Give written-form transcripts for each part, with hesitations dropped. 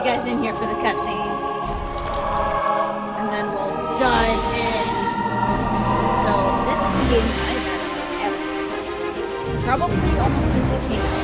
You guys in here for the cutscene. And then we'll dive in. So, this is a game that I've had forever. Probably almost since it came out.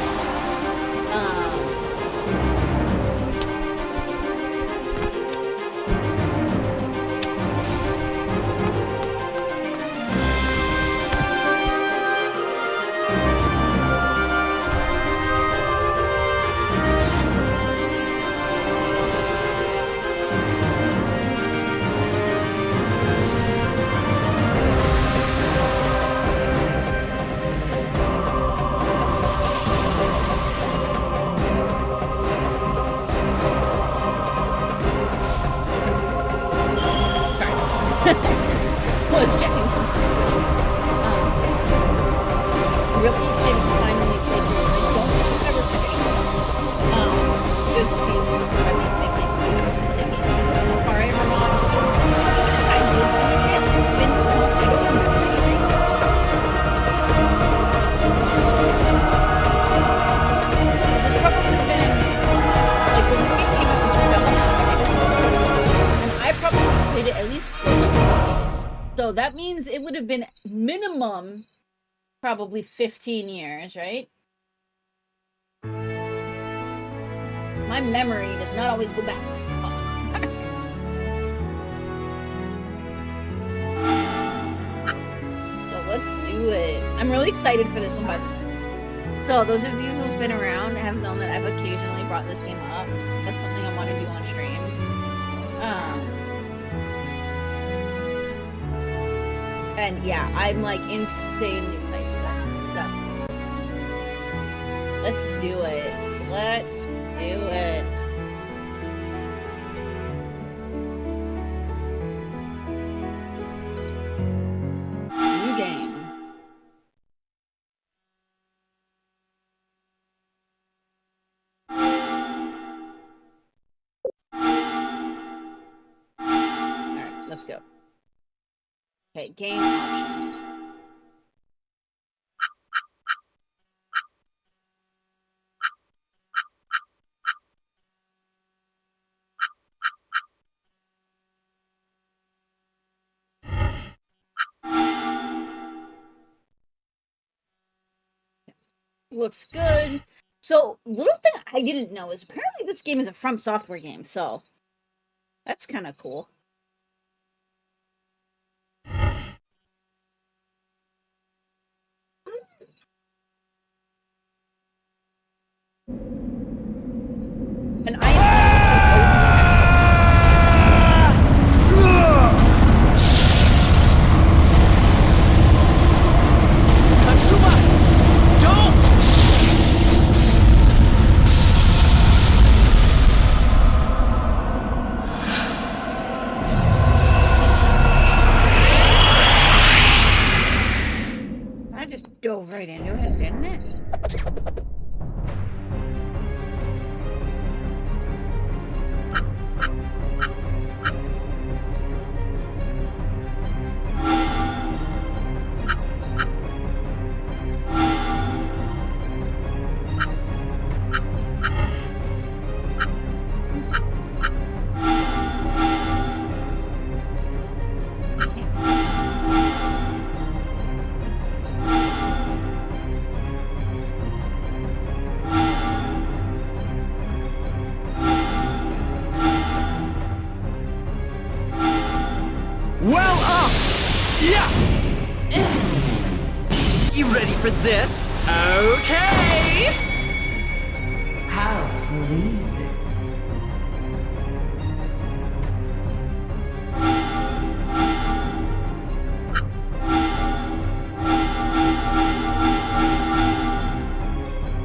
Was checking some stuff. Really excited to finally play through it. I don't think I've ever finished it. This game, I mean, same thing. How far I ever got. I did finish it. It's been so long. I don't remember anything. This has probably been, like, this game came out in 2006. And I probably played it at least close to 20 years. So that means it would have been minimum probably 15 years, right? My memory does not always go back. So let's do it. I'm really excited for this one, by the way. So those of you who've been around have known that I've occasionally brought this game up. That's something I want to do on stream. And yeah, I'm like insanely psyched for this stuff. Let's do it. Let's do it. New game. Alright, let's go. Okay, game options. Looks good. So, little thing I didn't know is apparently this game is a From Software game, so that's kind of cool. And I am playing some Katsuma! Don't! I just dove right into it, didn't it? Well up! Yeah! You ready for this? Okay! How pleasing.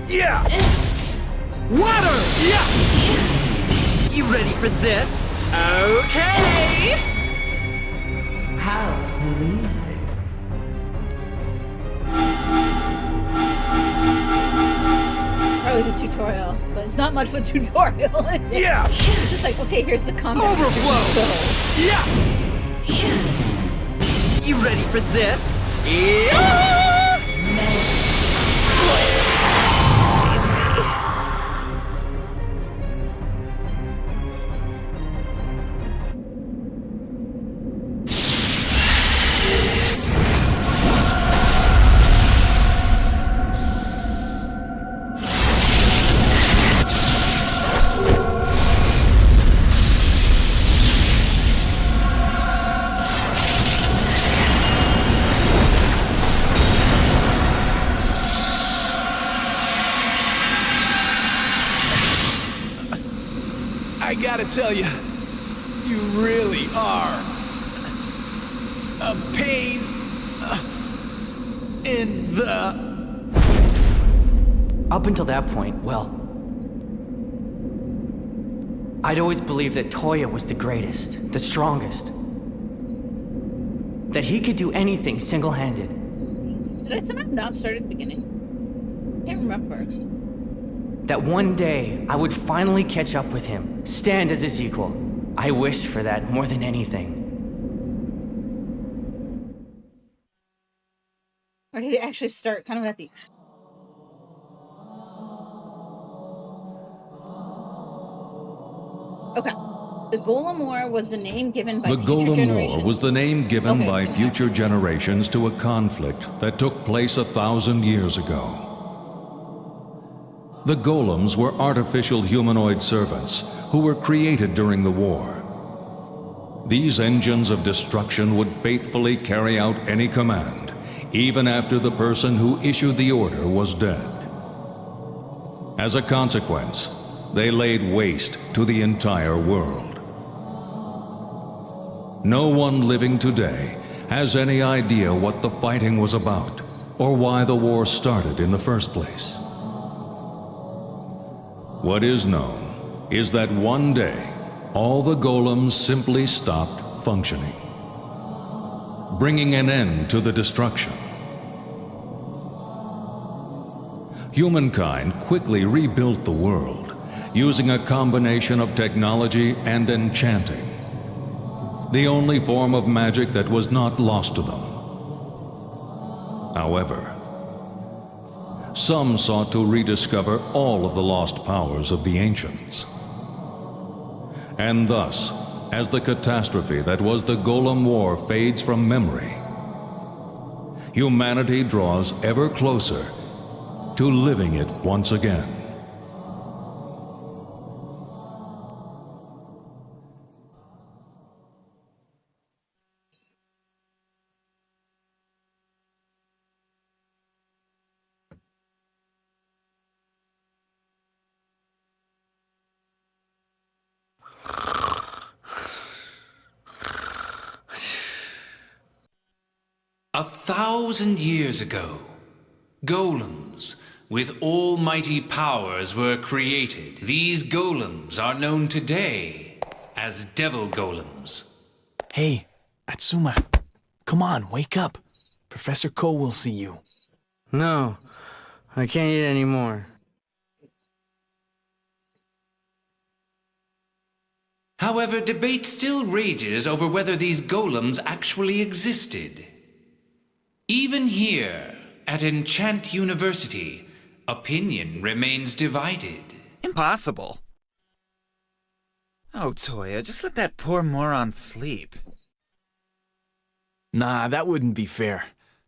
Yeah! Water! Yeah! You ready for this? Okay! How pleasing. Probably the tutorial, but it's not much of a tutorial. Yeah! It's just like, okay, here's the content. Overflow! Yeah! You ready for this? Yeah! I gotta tell you, you really are a pain in the... Up until that point, well, I'd always believed that Toya was the greatest, the strongest. That he could do anything single-handed. Did I somehow not start at the beginning? Can't remember. That one day, I would finally catch up with him, stand as his equal. I wished for that more than anything. Or did he actually start kind of at the... Okay. The Golem War was the name given by The future Golem generations. War was the name given Okay, by so- future generations to a conflict that took place 1,000 years ago. The Golems were artificial humanoid servants who were created during the war. These engines of destruction would faithfully carry out any command, even after the person who issued the order was dead. As a consequence, they laid waste to the entire world. No one living today has any idea what the fighting was about or why the war started in the first place. What is known is that one day, all the golems simply stopped functioning, bringing an end to the destruction. Humankind quickly rebuilt the world, using a combination of technology and enchanting, the only form of magic that was not lost to them. However, some sought to rediscover all of the lost powers of the ancients. And thus, as the catastrophe that was the Golem War fades from memory, humanity draws ever closer to living it once again. A 1,000 years ago, golems with almighty powers were created. These golems are known today as devil golems. Hey, Atsuma, come on, wake up. Professor Ko will see you. No, I can't eat anymore. However, debate still rages over whether these golems actually existed. Even here, at Enchanted University, opinion remains divided. Impossible. Oh, Toya, just let that poor moron sleep. Nah, that wouldn't be fair.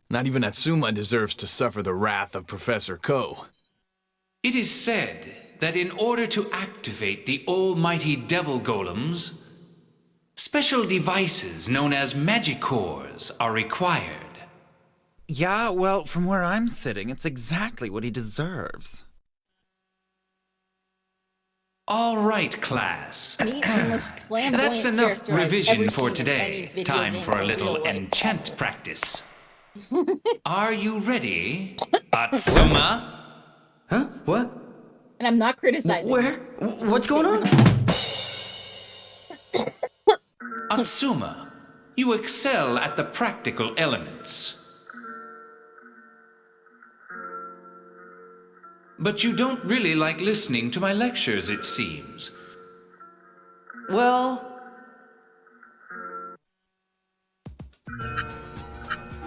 Not even Atsuma deserves to suffer the wrath of Professor Ko. It is said that in order to activate the almighty devil golems, special devices known as magicores are required. Yeah, well, from where I'm sitting, it's exactly what he deserves. All right, class. Meet the most flamboyant That's enough character I've revision ever for seen in any today. video Time game for a in little real life. enchant practice. Are you ready, Atsuma? Huh? What? And I'm not criticizing. Where? What's going on? Atsuma, you excel at the practical elements. But you don't really like listening to my lectures, it seems. Well...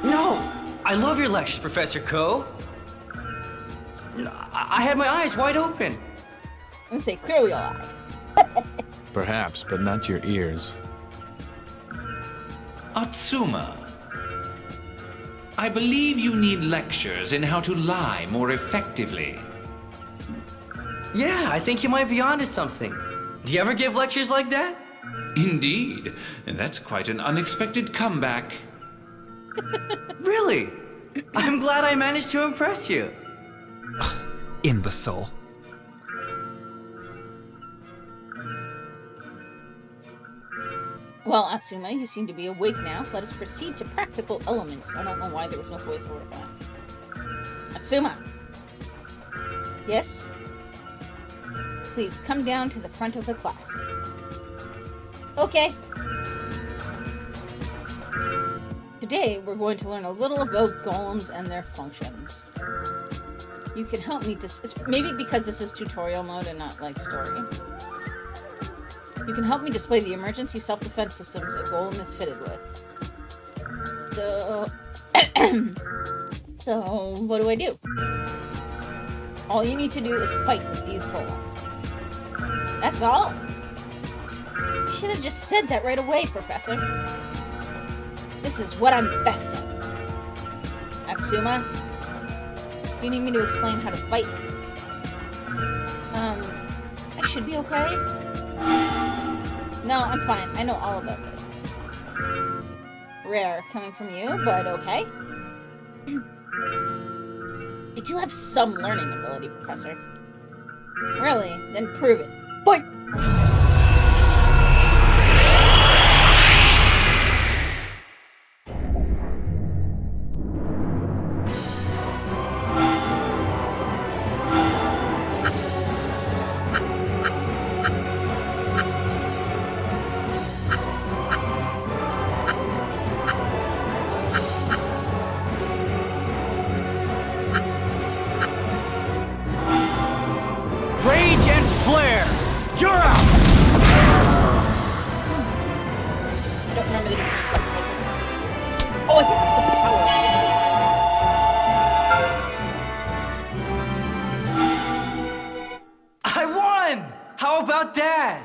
No! I love your lectures, Professor Ko. I had my eyes wide open. And say clearly alive. Perhaps, but not your ears. Atsuma, I believe you need lectures in how to lie more effectively. Yeah, I think you might be onto something. Do you ever give lectures like that? Indeed, that's quite an unexpected comeback. Really? I'm glad I managed to impress you. Imbecile. Well, Atsuma, you seem to be awake now. Let us proceed to practical elements. I don't know why there was no voiceover for that. Atsuma! Yes? Please, come down to the front of the class. Okay. Today, we're going to learn a little about golems and their functions. You can help me it's maybe because this is tutorial mode and not, like, story. You can help me display the emergency self-defense systems a golem is fitted with. So, what do I do? All you need to do is fight with these golems. That's all? You should have just said that right away, Professor. This is what I'm best at. Atsuma? Do you need me to explain how to fight? I should be okay? No, I'm fine. I know all about it. Rare coming from you, but okay. You do have some learning ability, Professor. Really? Then prove it. Fight! Rage and flare! You're out! I don't remember the difference. Oh, I think that's the power. I won! How about that?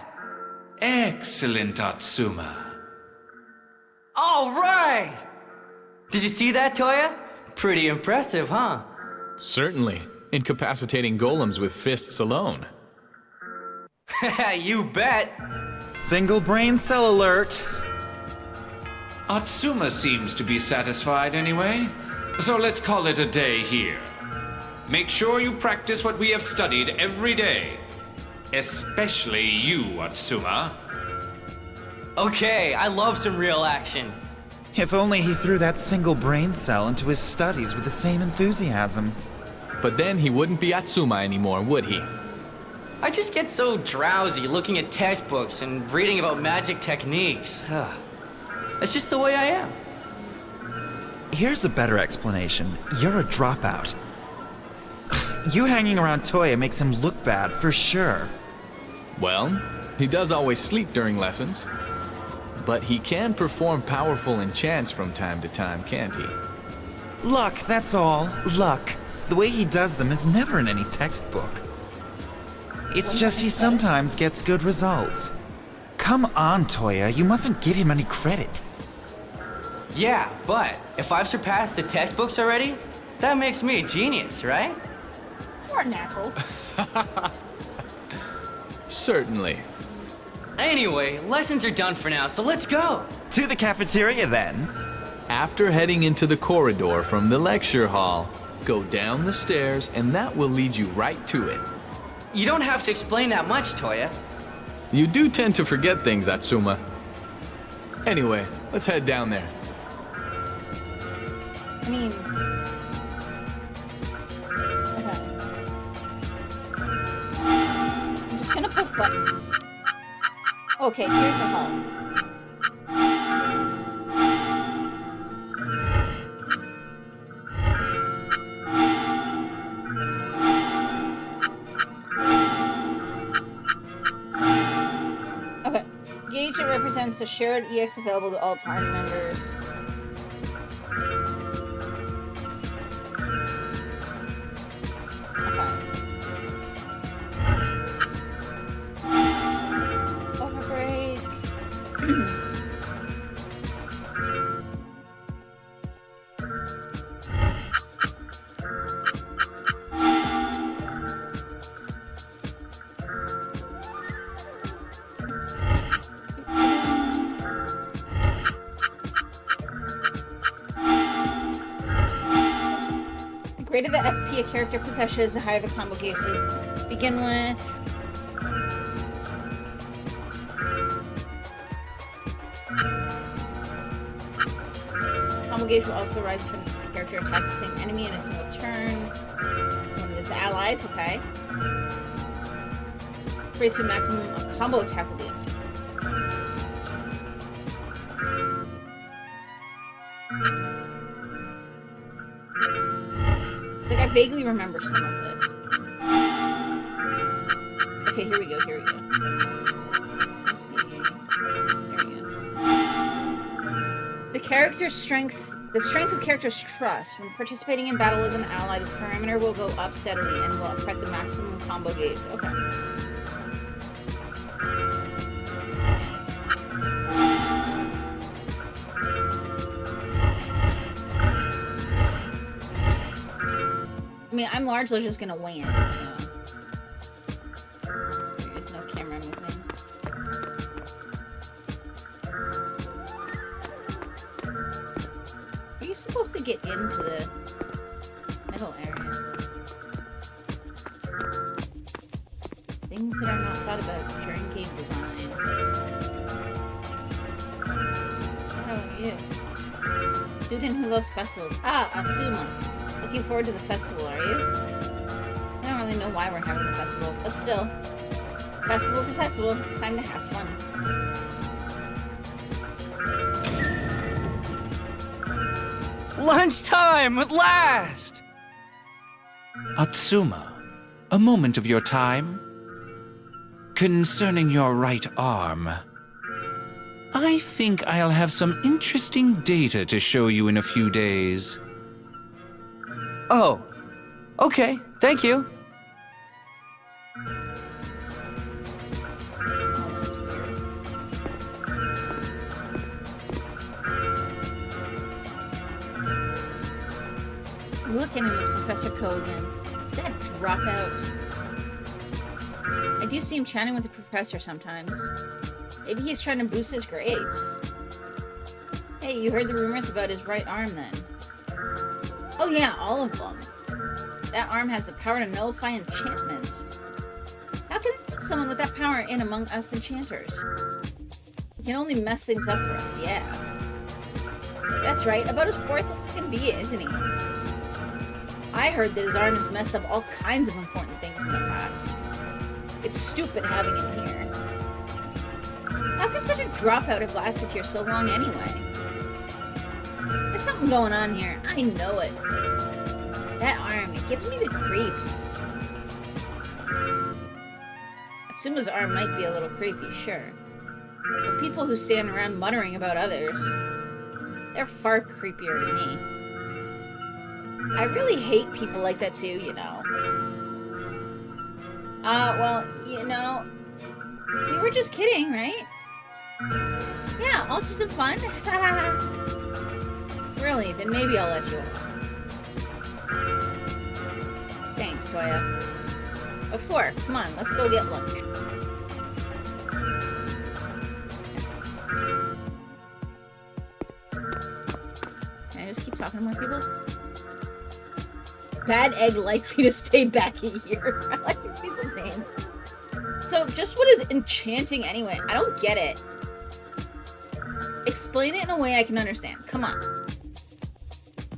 Excellent, Atsuma. All right! Did you see that, Toya? Pretty impressive, huh? Certainly. Incapacitating golems with fists alone. You bet! Single brain cell alert. Atsuma seems to be satisfied anyway, so let's call it a day here. Make sure you practice what we have studied every day. Especially you, Atsuma. Okay, I love some real action. If only he threw that single brain cell into his studies with the same enthusiasm. But then he wouldn't be Atsuma anymore, would he? I just get so drowsy looking at textbooks and reading about magic techniques. That's just the way I am. Here's a better explanation. You're a dropout. You hanging around Toya makes him look bad, for sure. Well, he does always sleep during lessons. But he can perform powerful enchants from time to time, can't he? Luck, that's all. Luck. The way he does them is never in any textbook. It's just he sometimes gets good results. Come on, Toya, you mustn't give him any credit. Yeah, but if I've surpassed the textbooks already, that makes me a genius, right? More natural. Certainly. Anyway, lessons are done for now, so let's go! To the cafeteria, then. After heading into the corridor from the lecture hall, go down the stairs and that will lead you right to it. You don't have to explain that much, Toya. You do tend to forget things, Atsuma. Anyway, let's head down there. I mean... Okay. I'm just gonna push buttons. Okay, here's the hall. Okay. Gauge that represents the shared EX available to all party members. Okay. Overbreak. The greater the FP a character possesses, the higher the combo gauge to begin with. combo gauge will also rise when the character attacks the same enemy in a single turn. When it is allies, okay. Raise to maximum, a combo attack will be unleashed. I think I vaguely remember some of this. Okay, here we go, here we go. Let's see. There we go. The strength of character's trust. When participating in battle as an ally, this parameter will go up steadily and will affect the maximum combo gauge. Okay. I mean, I'm largely just gonna win, so... There's no camera moving. Are you supposed to get into the middle area? Things that are not thought about during game design. How about you? Student who loves festivals. Ah, Atsuma. Looking forward to the festival, are you? I don't really know why we're having the festival, but still. Festival's a festival. Time to have fun. Lunchtime at last! Atsuma, a moment of your time. Concerning your right arm, I think I'll have some interesting data to show you in a few days. Oh, okay, thank you. Oh, that's weird. Look at him with Professor Ko again. That dropout. I do see him chatting with the professor sometimes. Maybe he's trying to boost his grades. Hey, you heard the rumors about his right arm then? Oh yeah, all of them. That arm has the power to nullify enchantments. How can it get someone with that power in among us enchanters? He can only mess things up for us, yeah. That's right, about as worthless as can be, isn't he? I heard that his arm has messed up all kinds of important things in the past. It's stupid having him here. How can such a dropout have lasted here so long anyway? There's something going on here. I know it. That arm, it gives me the creeps. Atsuma's arm might be a little creepy, sure. But people who stand around muttering about others, they're far creepier to me. I really hate people like that too, you know. Well, you know, we were just kidding, right? Yeah, all just in fun. Really? Then maybe I'll let you off. Thanks, Toya. But 4, come on, let's go get lunch. Can I just keep talking to more people? Bad egg likely to stay back a year. I like these people's names. So, just what is enchanting anyway? I don't get it. Explain it in a way I can understand. Come on.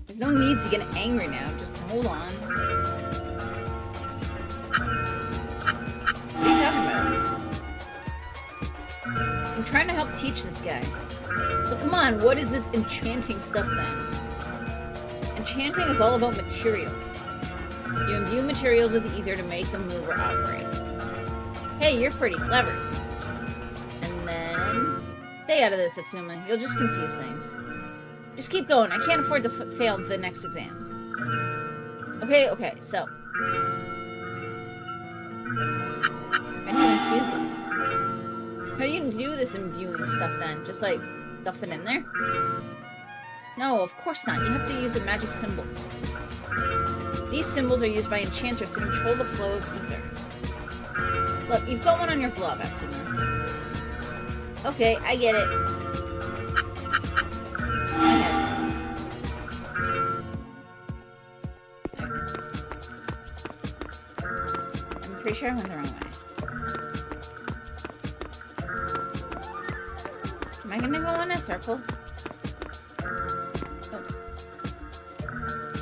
There's no need to get angry now. Just hold on. What are you talking about? I'm trying to help teach this guy. So come on, what is this enchanting stuff then? Enchanting is all about material. You imbue materials with ether to make them move or operate. Hey, you're pretty clever. And then... Stay out of this, Atsuma. You'll just confuse things. Just keep going. I can't afford to fail the next exam. Okay, so... How do you infuse this? How do you do this imbuing stuff then? Just like, stuff it in there? No, of course not. You have to use a magic symbol. These symbols are used by enchanters to control the flow of ether. Look, you've got one on your glove, Atsuma. Okay, I get it. I have it. I'm pretty sure I went the wrong way. Am I gonna go in a circle? Oh.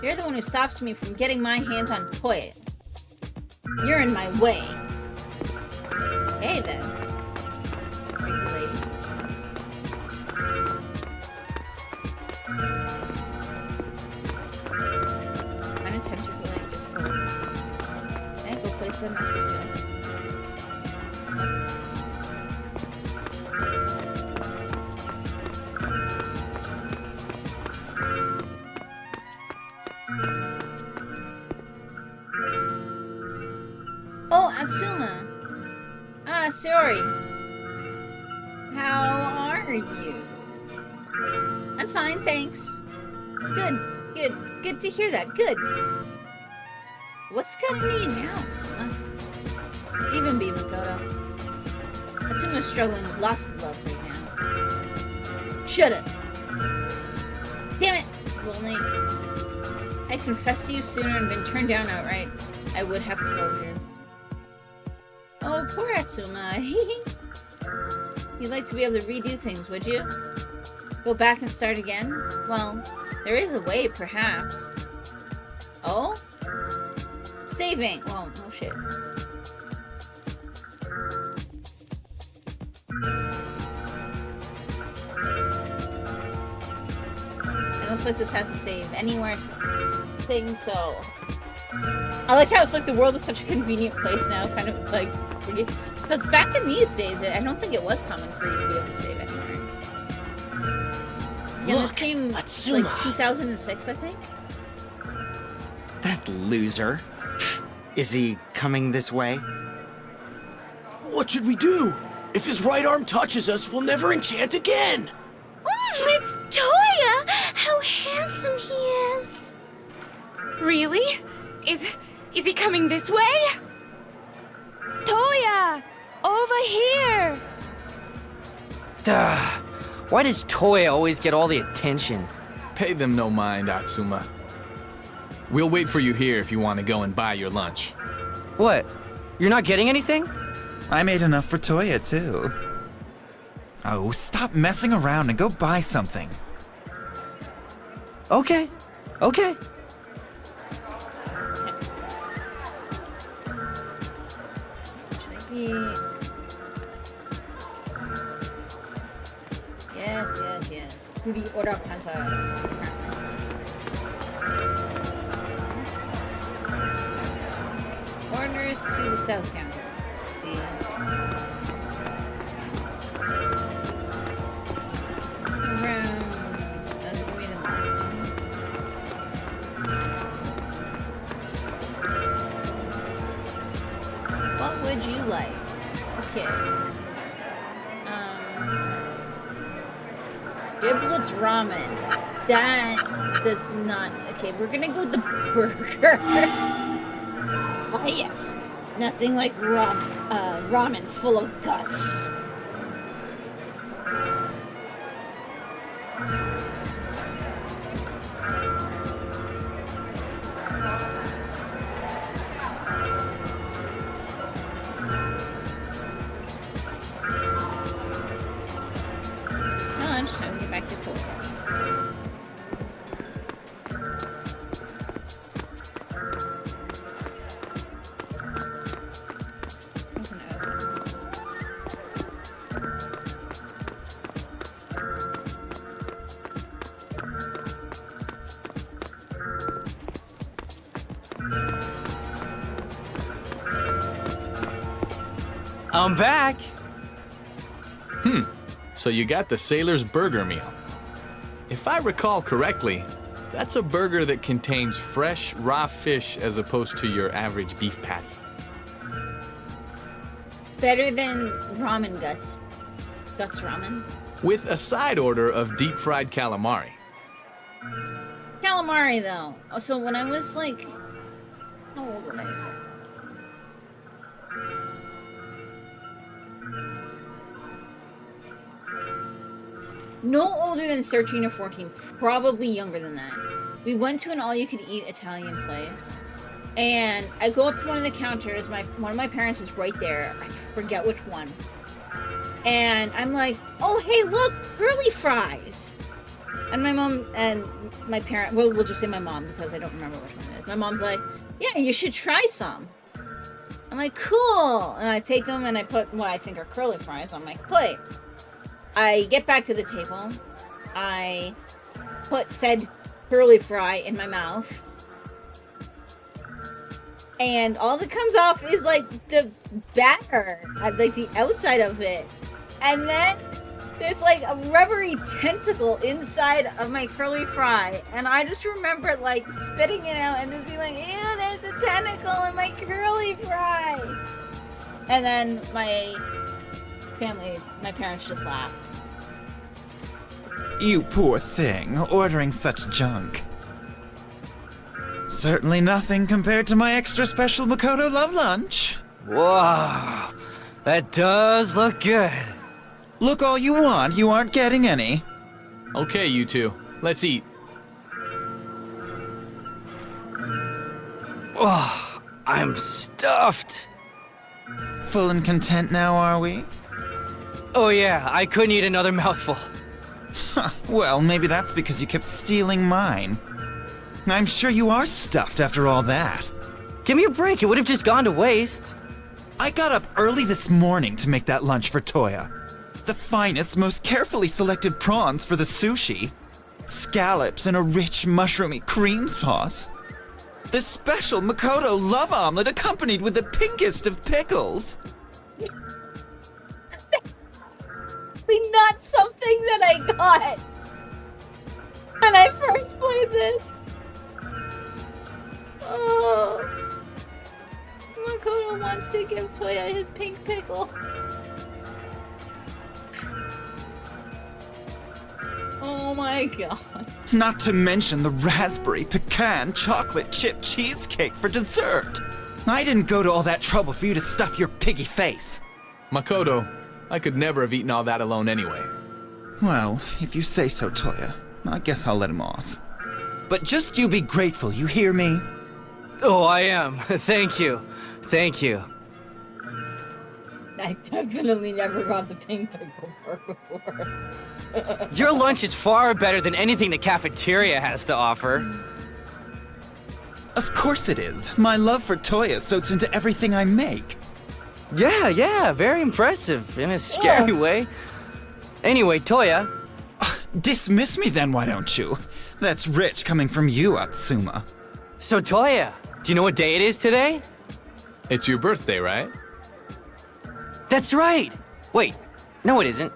You're the one who stops me from getting my hands on Toya. You're in my way. Hey then. Creepy lady. I'm tempted to like just go. Can I go place them? That's supposed to go. Oh, Atsuma! Ah, sorry. How are you? I'm fine, thanks. Good to hear that. Good. What's gotten you now, Atsuma? Even be Makoto. Atsuma's struggling with lost love right now. Shut up! Damn it! If only I'd confessed to you sooner and been turned down outright, I would have closure. Oh, poor Atsuma. You'd like to be able to redo things, would you? Go back and start again? Well, there is a way, perhaps. Oh? Saving! Well, oh shit. It looks like this has to save anywhere thing, so... I like how it's like the world is such a convenient place now, kind of like... Because back in these days, I don't think it was common for you to be able to save anywhere. Yeah, Look, this game, Atsuma. like 2006, I think? That loser. Is he coming this way? What should we do? If his right arm touches us, we'll never enchant again! It's Toya! How handsome he is! Really? Is he coming this way? Toya! Over here! Duh. Why does Toya always get all the attention? Pay them no mind, Atsuma. We'll wait for you here if you want to go and buy your lunch. What? You're not getting anything? I made enough for Toya, too. Oh, stop messing around and go buy something. Okay. Okay. Should I be... Yes. Rudy order panta. Orders to the south counter, please. Around... That's gonna be the mark. What would you like? Okay. Giblets ramen. That does not... Okay, we're gonna go with the burger. Ah, yes. Nothing like ramen full of guts. It's my lunch time to get back to Toya. I'm back. So you got the sailor's burger meal. If I recall correctly, that's a burger that contains fresh, raw fish as opposed to your average beef patty. Better than ramen guts. Guts ramen. With a side order of deep-fried calamari. Calamari, though. Oh, so when I was like... How old was I? No older than 13 or 14. Probably younger than that. We went to an all-you-can-eat Italian place. And I go up to one of the counters. One of my parents is right there. I forget which one. And I'm like, oh, hey, look! Curly fries! And my mom and my parent, well, we'll just say my mom because I don't remember which one it is. My mom's like, yeah, you should try some. I'm like, cool. And I take them and I put what I think are curly fries on my plate. I get back to the table. I put said curly fry in my mouth. And all that comes off is like the batter, like the outside of it. And then there's like a rubbery tentacle inside of my curly fry. And I just remember like spitting it out and just being like, ew, there's a tentacle in my curly fry. And then my parents just laughed. You poor thing, ordering such junk. Certainly nothing compared to my extra special Makoto Love Lunch. Whoa, that does look good. Look all you want, you aren't getting any. Okay, you two, let's eat. Oh, I'm stuffed. Full and content now, are we? Oh yeah, I couldn't eat another mouthful. Well, maybe that's because you kept stealing mine. I'm sure you are stuffed after all that. Give me a break, it would have just gone to waste. I got up early this morning to make that lunch for Toya. The finest, most carefully selected prawns for the sushi. Scallops in a rich, mushroomy cream sauce. The special Makoto love omelet accompanied with the pinkest of pickles. Not something that I got when I first played this. Oh, Makoto wants to give Toya his pink pickle. Oh my god. Not to mention the raspberry pecan chocolate chip cheesecake for dessert. I didn't go to all that trouble for you to stuff your piggy face. Makoto, I could never have eaten all that alone anyway. Well, if you say so, Toya, I guess I'll let him off. But just you be grateful, you hear me? Oh, I am. Thank you. Thank you. I definitely never got the pink pickle part before. Your lunch is far better than anything the cafeteria has to offer. Of course it is. My love for Toya soaks into everything I make. Yeah, very impressive in a scary way. Anyway, Toya. Dismiss me then, why don't you? That's rich coming from you, Atsuma. So, Toya, do you know what day it is today? It's your birthday, right? That's right! Wait, no it isn't.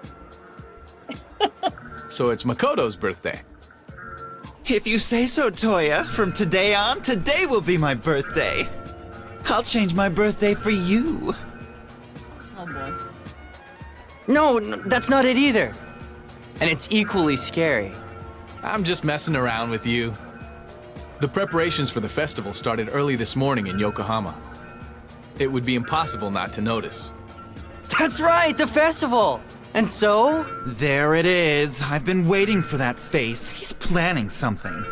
So it's Makoto's birthday. If you say so, Toya, from today on, today will be my birthday. I'll change my birthday for you. Oh boy. No, that's not it either. And it's equally scary. I'm just messing around with you. The preparations for the festival started early this morning in Yokohama. It would be impossible not to notice. That's right, the festival! And so? There it is. I've been waiting for that face. He's planning something.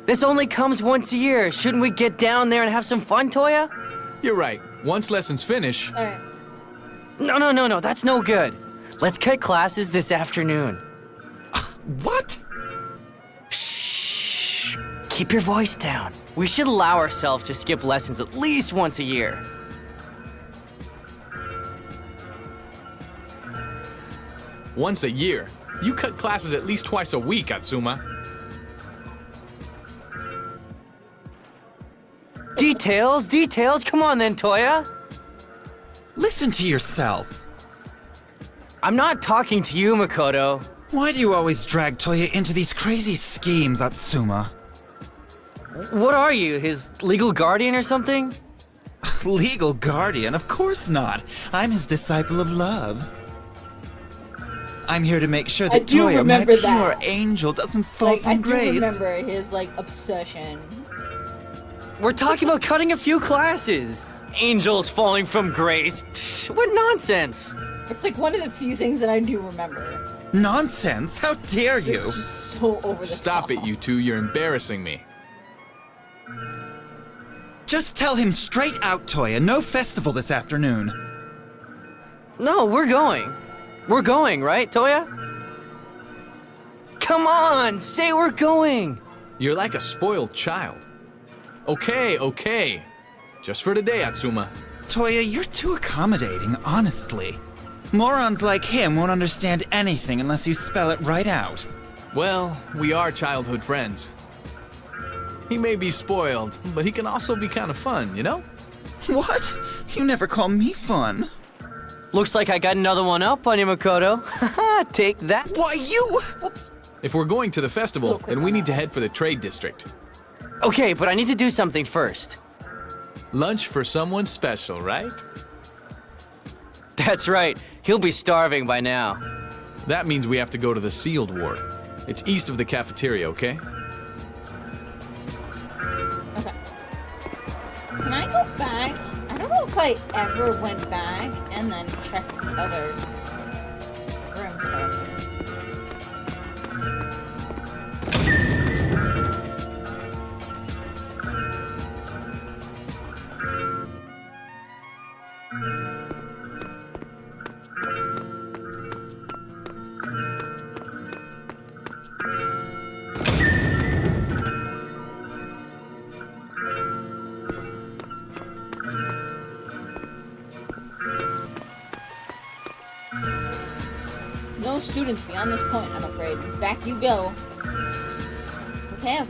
This only comes once a year. Shouldn't we get down there and have some fun, Toya? You're right. Once lessons finish... Alright. No, that's no good. Let's cut classes this afternoon. What? Shh. Keep your voice down. We should allow ourselves to skip lessons at least once a year. Once a year? You cut classes at least twice a week, Atsuma. Details. Come on then, Toya. Listen to yourself. I'm not talking to you, Makoto. Why do you always drag Toya into these crazy schemes, Atsuma? What are you, his legal guardian or something? Legal guardian? Of course not. I'm his disciple of love. I'm here to make sure that Toya, my pure angel, doesn't fall from grace. I do remember his, obsession. We're talking about cutting a few classes. Angels falling from grace. Psh, what nonsense. It's one of the few things that I do remember. Nonsense? How dare you? It's just so over the top. Stop it, you two. You're embarrassing me. Just tell him straight out, Toya. No festival this afternoon. No, we're going. We're going, right, Toya? Come on, say we're going. You're like a spoiled child. Okay. Just for today, Atsuma. Toya, you're too accommodating, honestly. Morons like him won't understand anything unless you spell it right out. Well, we are childhood friends. He may be spoiled, but he can also be kind of fun, you know? What? You never call me fun. Looks like I got another one up on you, Makoto. Haha, take that. Why, you? Whoops. If we're going to the festival, then we need to head for the trade district. Okay, but I need to do something first. Lunch for someone special, right? That's right. He'll be starving by now. That means we have to go to the sealed ward. It's east of the cafeteria, okay? Okay. Can I go back? I don't know if I ever went back and then checked the other rooms around here. No students beyond this point, I'm afraid. Back you go. Okay.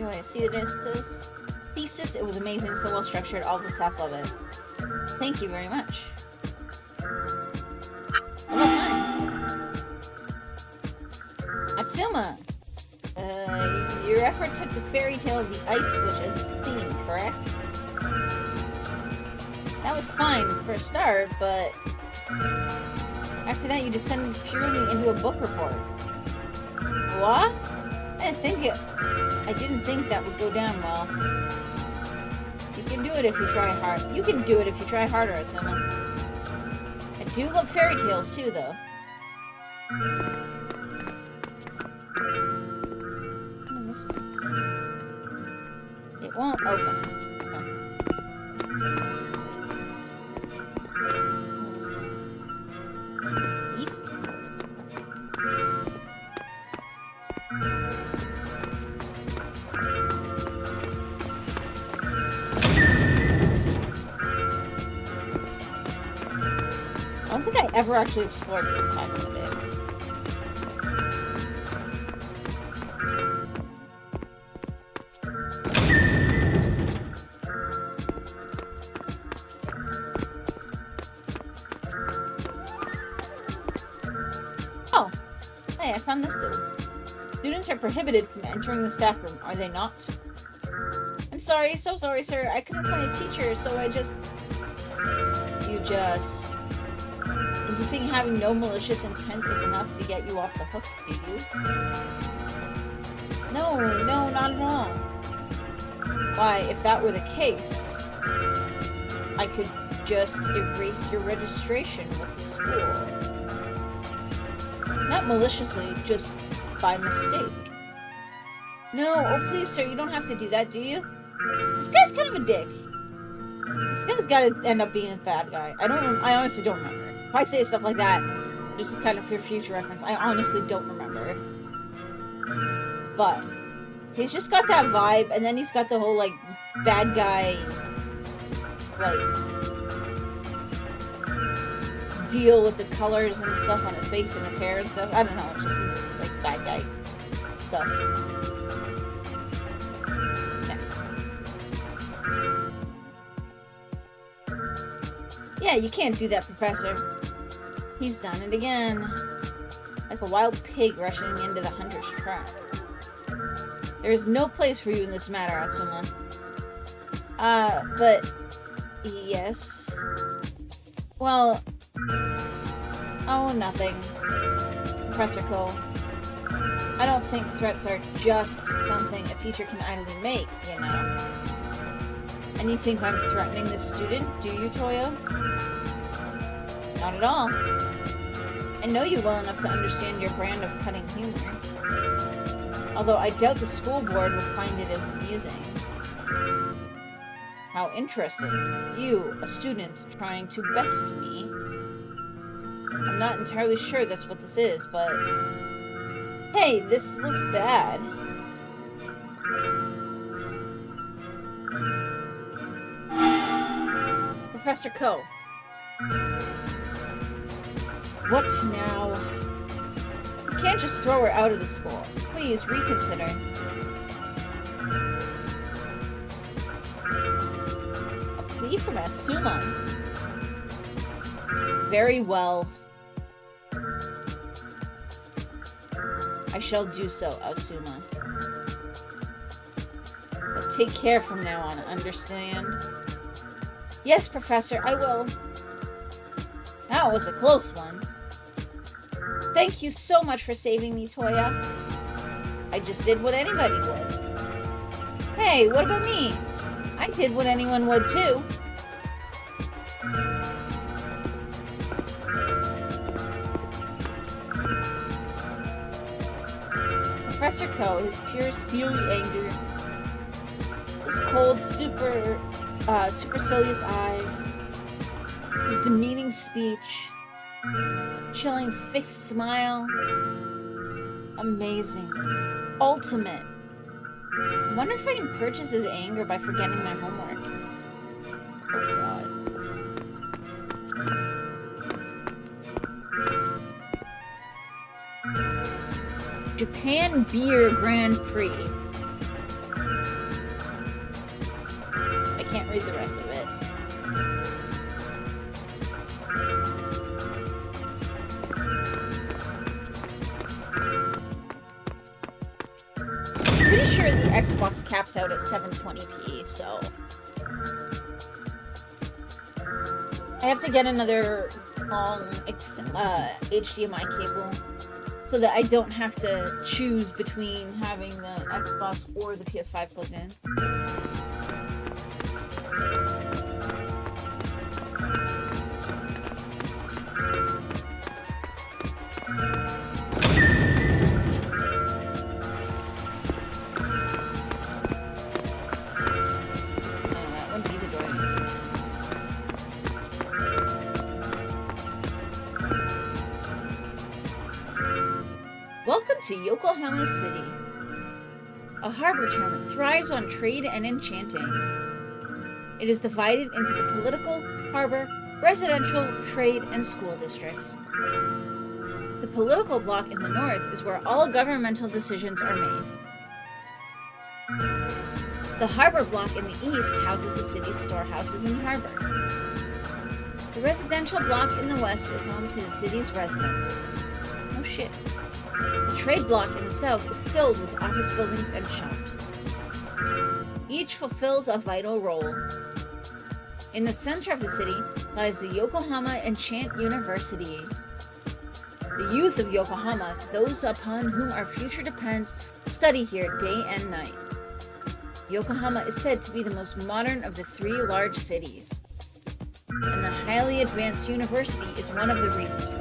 I see this thesis. It was amazing, so well structured. All the staff love it. Thank you very much. What about mine? Atsuma, your effort took the fairy tale of the Ice Witch as its theme, correct? That was fine for a start, but after that you descended purely into a book report. What? I didn't think that would go down well. You can do it if you try hard. You can do it if you try harder, Atsuma. I do love fairy tales too, though. What is this? It won't open. Okay. East? I don't think I ever actually explored this back in the day. Oh! Hey, I found this dude. Students are prohibited from entering the staff room, are they not? I'm sorry, so sorry, sir. I couldn't find a teacher, so I just... And you think having no malicious intent is enough to get you off the hook, do you? No, not at all. Why, if that were the case, I could just erase your registration with the school. Not maliciously, just by mistake. No, oh please sir, you don't have to do that, do you? This guy's kind of a dick. This guy's gotta end up being a bad guy. I honestly don't remember. If I say stuff like that, just kind of for future reference, I honestly don't remember. But he's just got that vibe, and then he's got the whole, like, bad guy, like, deal with the colors and stuff on his face and his hair and stuff. I don't know, it just seems like bad guy stuff. Yeah, you can't do that, Professor. He's done it again. Like a wild pig rushing into the hunter's trap. There is no place for you in this matter, Atsuma. But... yes. Well... oh, nothing. Professor Cole. I don't think threats are just something a teacher can idly make, you know? And you think I'm threatening this student, do you, Toyo? Not at all. I know you well enough to understand your brand of cutting humor. Although I doubt the school board will find it as amusing. How interesting. You, a student, trying to best me. I'm not entirely sure that's what this is, but... Hey, this looks bad. Professor Ko. What now? You can't just throw her out of the school. Please, reconsider. A plea from Atsuma. Very well. I shall do so, Atsuma. But take care from now on, understand? Yes, Professor, I will. That was a close one. Thank you so much for saving me, Toya. I just did what anybody would. Hey, what about me? I did what anyone would, too. Professor Ko, his pure steely anger, his cold, supercilious eyes, his demeaning speech, chilling fixed smile. Amazing. Ultimate. I wonder if I can purchase his anger by forgetting my homework. Oh god. Japan Beer Grand Prix. I can't read the rest of it. Pretty sure the Xbox caps out at 720p, so... I have to get another long HDMI cable so that I don't have to choose between having the Xbox or the PS5 plugged in. That wouldn't be the door. Welcome to Yokohama City, a harbor town that thrives on trade and enchanting. It is divided into the political, harbor, residential, trade, and school districts. The political block in the north is where all governmental decisions are made. The harbor block in the east houses the city's storehouses and harbor. The residential block in the west is home to the city's residents. No shit. The trade block in the south is filled with office buildings and shops. Each fulfills a vital role. In the center of the city lies the Yokohama Enchanted University. The youth of Yokohama, those upon whom our future depends, study here day and night. Yokohama is said to be the most modern of the three large cities. And the highly advanced university is one of the reasons for this.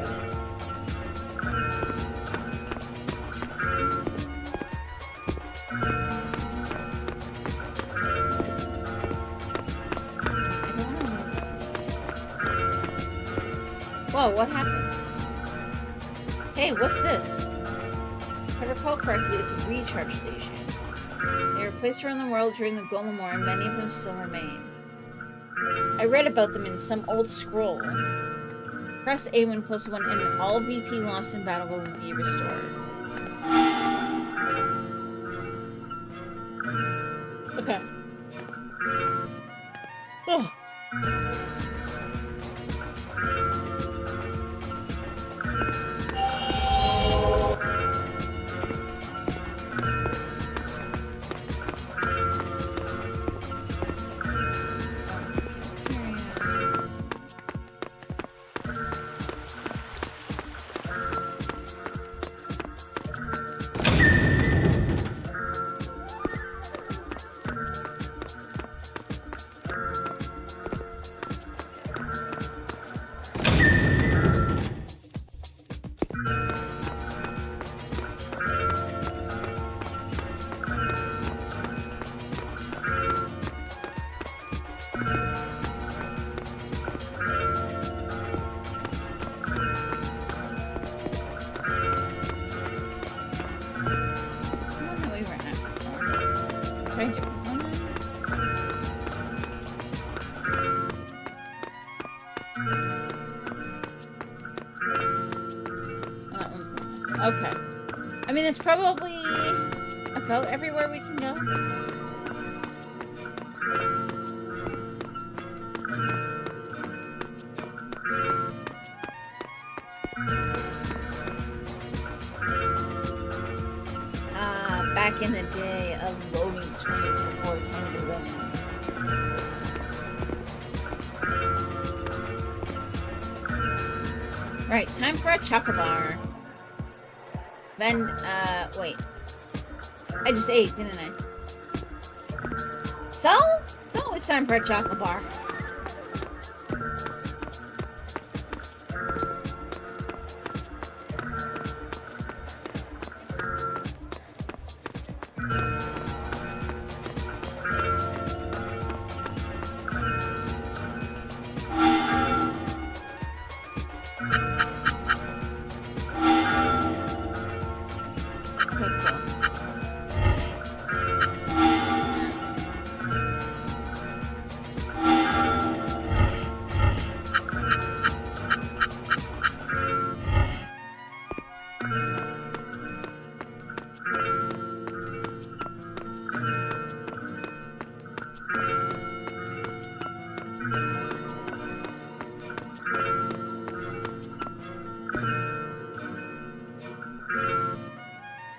Whoa, what happened? Hey, what's this? If I recall correctly, it's a recharge station. They were placed around the world during the Gomon War, and many of them still remain. I read about them in some old scroll. Press A when close to one, and all VP lost in battle will be restored. Okay. Oh. Okay. I mean, it's probably about everywhere we can go. Back in the day of loading screens before Tango Wins. Right, time for a chocobar. Then, wait. I just ate, didn't I? So? No, it's time for a chocolate bar.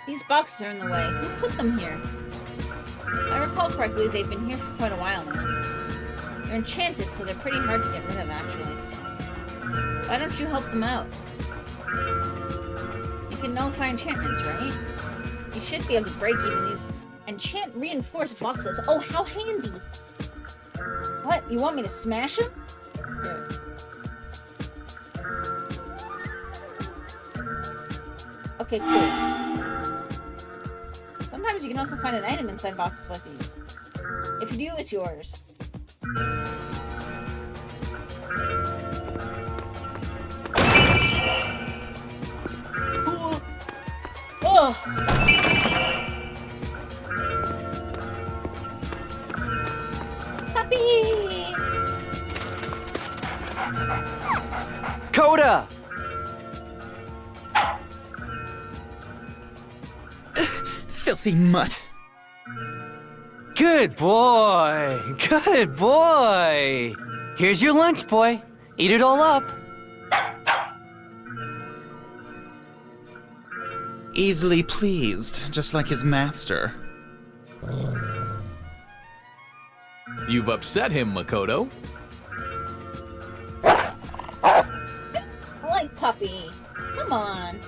These boxes are in the way. Who put them here? If I recall correctly, they've been here for quite a while now. They're enchanted, so they're pretty hard to get rid of, actually. Why don't you help them out? You can nullify enchantments, right? You should be able to break even these enchant reinforced boxes. Oh, how handy! What? You want me to smash them? Here. Okay, cool. Sometimes you can also find an item inside boxes like these. If you do, it's yours. Oh! Puppy! Coda! Filthy mutt. Good boy! Good boy! Here's your lunch, boy. Eat it all up. Easily pleased, just like his master. You've upset him, Makoto. Like puppy. Come on.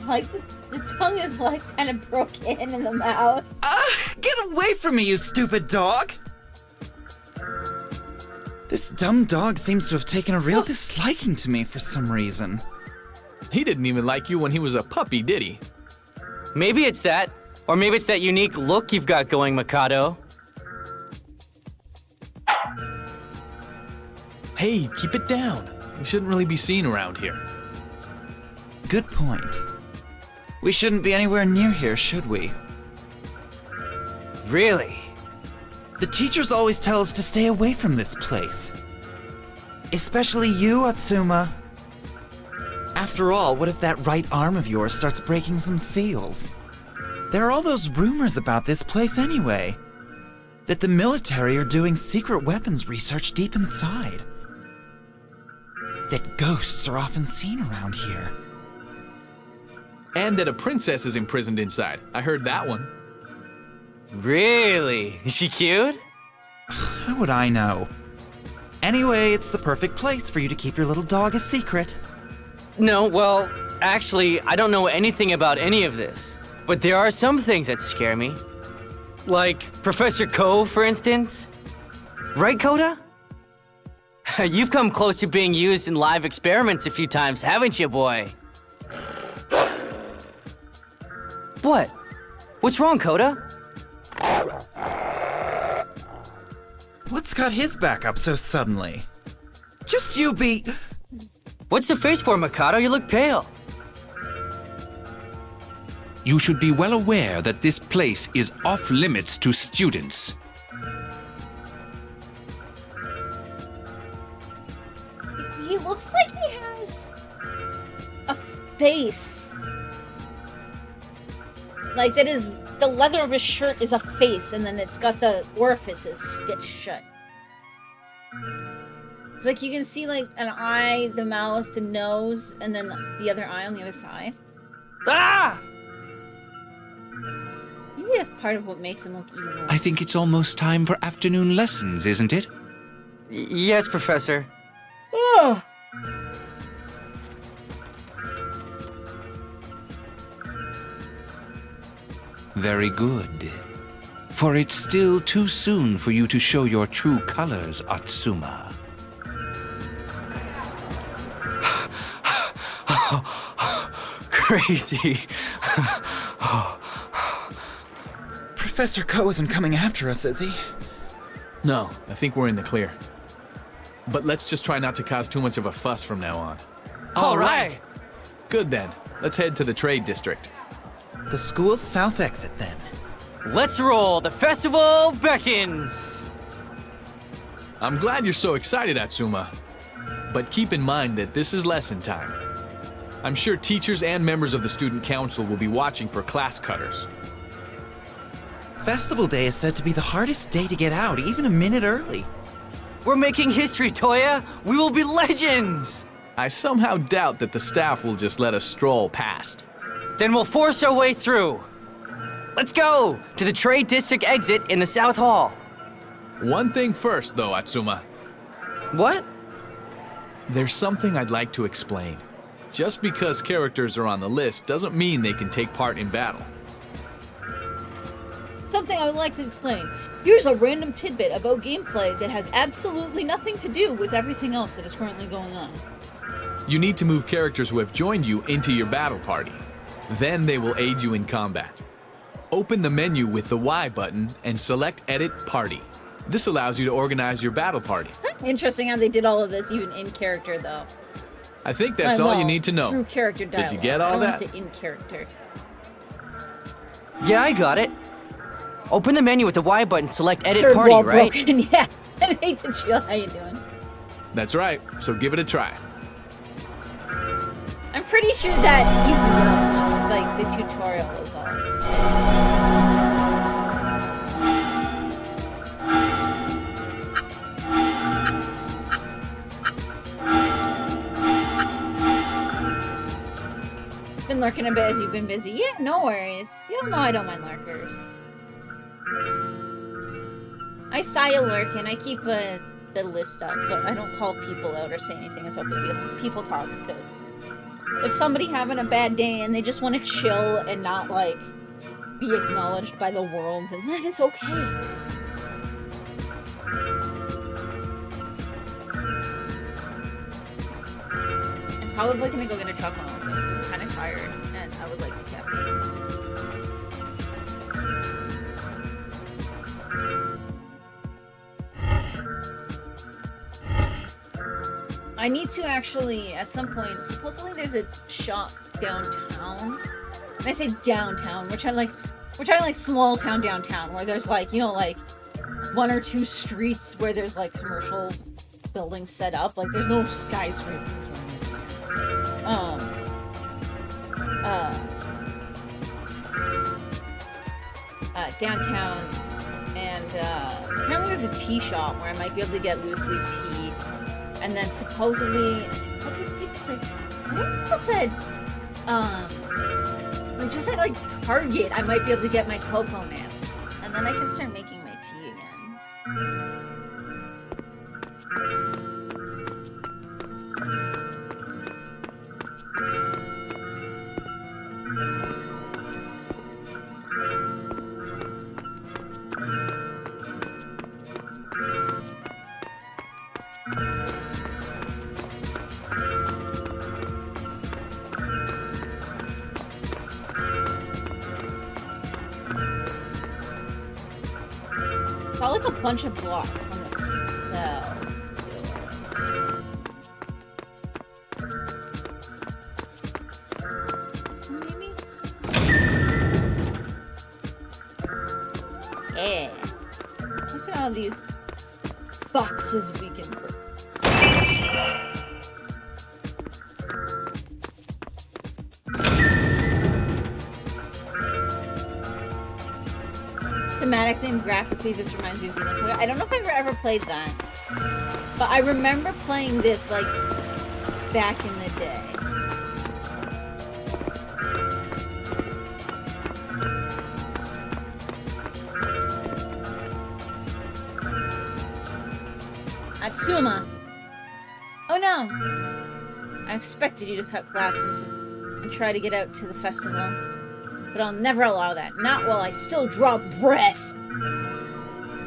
Like the tongue is like kind of broken in the mouth. Get away from me, you stupid dog! This dumb dog seems to have taken a real disliking to me for some reason. He didn't even like you when he was a puppy, did he? Maybe it's that. Or maybe it's that unique look you've got going, Mikado. Hey, keep it down. We shouldn't really be seen around here. Good point. We shouldn't be anywhere near here, should we? Really? The teachers always tell us to stay away from this place. Especially you, Atsuma. After all, what if that right arm of yours starts breaking some seals? There are all those rumors about this place anyway. That the military are doing secret weapons research deep inside. That ghosts are often seen around here. And that a princess is imprisoned inside. I heard that one. Really? Is she cute? How would I know? Anyway, it's the perfect place for you to keep your little dog a secret. No, well, actually, I don't know anything about any of this. But there are some things that scare me. Like Professor Ko, for instance. Right, Koda? You've come close to being used in live experiments a few times, haven't you, boy? What? What's wrong, Koda? What's got his back up so suddenly? Just you be... What's the face for, Mikado? You look pale. You should be well aware that this place is off limits to students. He looks looks like he has a face. Like that is the leather of his shirt is a face, and then it's got the orifices stitched shut. It's like you can see like an eye, the mouth, the nose, and then the other eye on the other side. Ah! Maybe that's part of what makes him look evil. I think it's almost time for afternoon lessons, isn't it? Yes, Professor. Ugh. Very good. For it's still too soon for you to show your true colors, Atsuma. Crazy. Professor Ko isn't coming after us, is he? No, I think we're in the clear. But let's just try not to cause too much of a fuss from now on. All right. Good then. Let's head to the trade district. The school's south exit, then. Let's roll. The festival beckons. I'm glad you're so excited, Atsuma. But keep in mind that this is lesson time. I'm sure teachers and members of the student council will be watching for class cutters. Festival Day is said to be the hardest day to get out, even a minute early. We're making history, Toya. We will be legends. I somehow doubt that the staff will just let us stroll past. Then we'll force our way through. Let's go to the trade district exit in the South Hall. One thing first, though, Atsuma. What? There's something I'd like to explain. Just because characters are on the list doesn't mean they can take part in battle. Something I would like to explain. Here's a random tidbit about gameplay that has absolutely nothing to do with everything else that is currently going on. You need to move characters who have joined you into your battle party. Then they will aid you in combat. Open the menu with the Y button and select Edit Party. This allows you to organize your battle party. Interesting how they did all of this even in character, though. I think that's all you need to know. Through character dialogue. Did you get all I don't that? want to say in character. Yeah, I got it. Open the menu with the Y button, select Edit Third Party, wall right? broken. Yeah. I hate to chill. How you doing? That's right, so give it a try. I'm pretty sure that easy like the tutorial is all. Been lurking a bit as you've been busy. Yeah, no worries. You'll know I don't mind lurkers. I saw you lurking. I keep the list up, but I don't call people out or say anything until people talk, because if somebody having a bad day and they just want to chill and not, like, be acknowledged by the world, then that is okay. I'm probably gonna go get a chocolate because I'm kind of tired and I would like the caffeine. I need to actually, at some point, supposedly there's a shop downtown. And I say downtown, we're trying like small town downtown, where there's like, you know, like one or two streets where there's like commercial buildings set up. Like there's no skyscrapers or anything. Downtown, and apparently there's a tea shop where I might be able to get loose leaf tea. And then supposedly, what did people say? I think people said, like just at like Target, I might be able to get my cocoa nibs, and then I can start making my tea again. Saw like a bunch of blocks on the cell. This one maybe? Yeah. Look at all these boxes we can put. thematically and graphically this reminds me of Xenosaga. I don't know if I've ever played that. But I remember playing this, like, back in the day. Atsuma! Oh no! I expected you to cut class and try to get out to the festival. But I'll never allow that. Not while I still draw breath!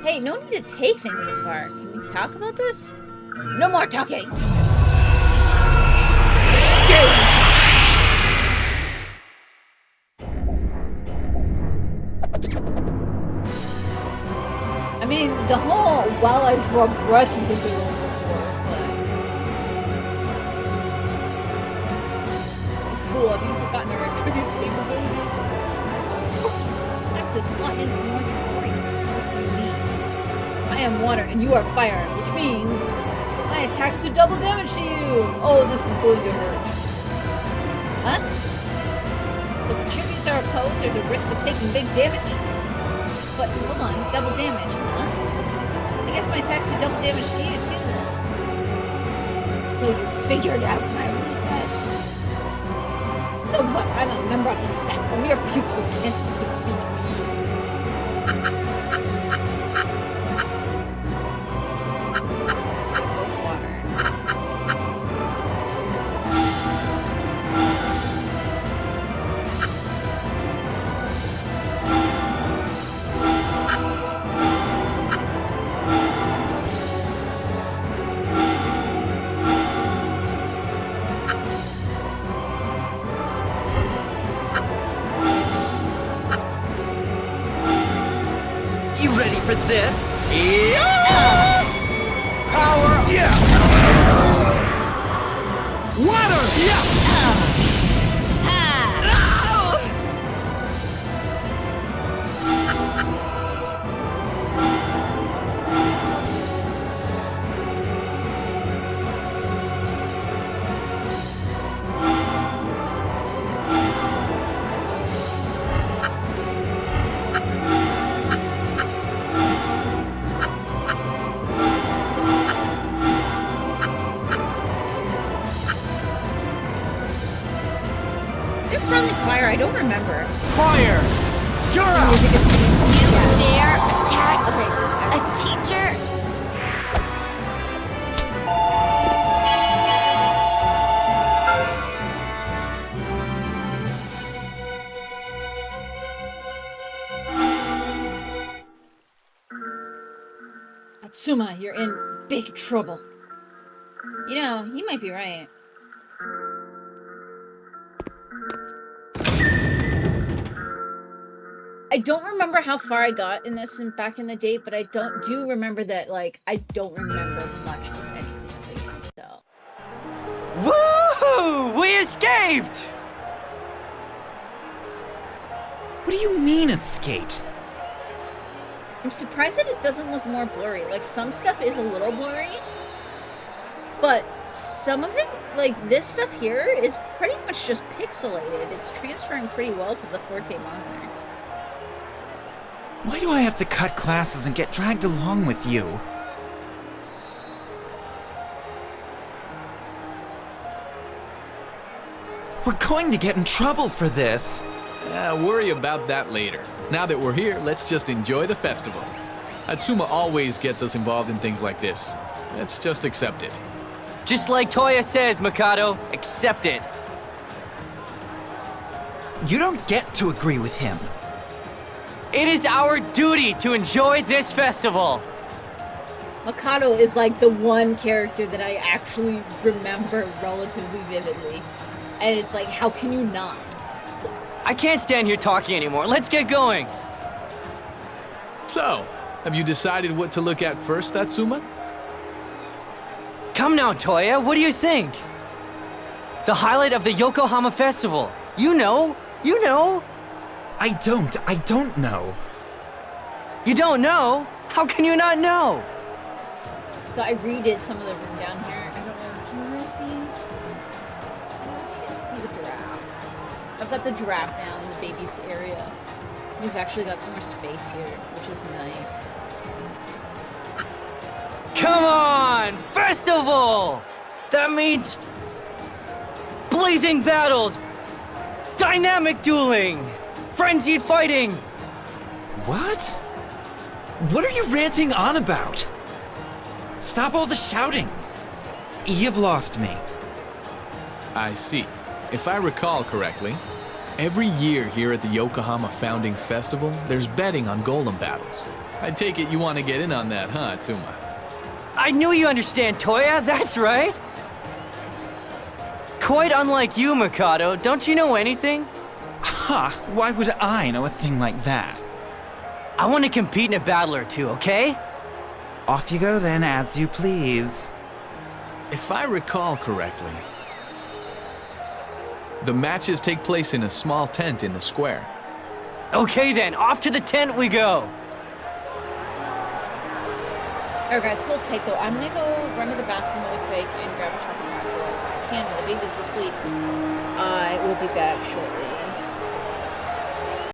Hey, no need to take things this far. Can we talk about this? No more talking! I mean, the whole while I draw breath is a bit overboard, but... You fool, have you forgotten our attribute capabilities? Oops, I have to slot in some more tutorial. What do you need? I am water and you are fire, which means my attacks do double damage to you! Oh, this is going to hurt. Huh? If attributes are opposed, there's a risk of taking big damage? But, hold on, double damage, huh? I guess my attacks do double damage to you, too, then. Until you figured out my weakness. So what? I'm a member of the staff. A mere pupil can't defeat me. Water. You ready for this? Yeah! Power! Yeah! Water! Yeah! They're friendly fire, I don't remember. Fire! You're up! You dare attack Okay. a teacher? Atsuma, you're in big trouble. You know, he might be right. I don't remember how far I got in this and back in the day, but I do remember that, like, I don't remember much of anything of the game, so. Woohoo! We escaped! What do you mean, escaped? I'm surprised that it doesn't look more blurry. Like, some stuff is a little blurry, but some of it, like, this stuff here is pretty much just pixelated. It's transferring pretty well to the 4K monitor. Why do I have to cut classes and get dragged along with you? We're going to get in trouble for this. Worry about that later. Now that we're here, let's just enjoy the festival. Atsuma always gets us involved in things like this. Let's just accept it. Just like Toya says, Mikado, accept it. You don't get to agree with him. It is our duty to enjoy this festival. Mikado is like the one character that I actually remember relatively vividly. And it's like, how can you not? I can't stand here talking anymore. Let's get going. So, have you decided what to look at first, Atsuma? Come now, Toya, what do you think? The highlight of the Yokohama Festival. You know. I don't know. You don't know? How can you not know? So I redid some of the room down here. I don't know, can you guys see? I don't know if you can see the giraffe. I've got the giraffe now in the baby's area. We've actually got some more space here, which is nice. Come on! Festival! That means blazing battles, dynamic dueling, frenzied fighting. What? What are you ranting on about? Stop all the shouting. You've lost me. I see. If I recall correctly, every year here at the Yokohama Founding Festival, there's betting on golem battles. I take it you want to get in on that, huh, Tsuma? I knew you understand, Toya, that's right. Quite unlike you, Mikado, don't you know anything? Ha! Why would I know a thing like that? I want to compete in a battle or two, okay? Off you go then, as you please. If I recall correctly, the matches take place in a small tent in the square. Okay then, off to the tent we go. Alright guys, hold tight though. I'm gonna go run to the bathroom really quick and grab a chocolate bar because I can. The baby's asleep. I will be back shortly.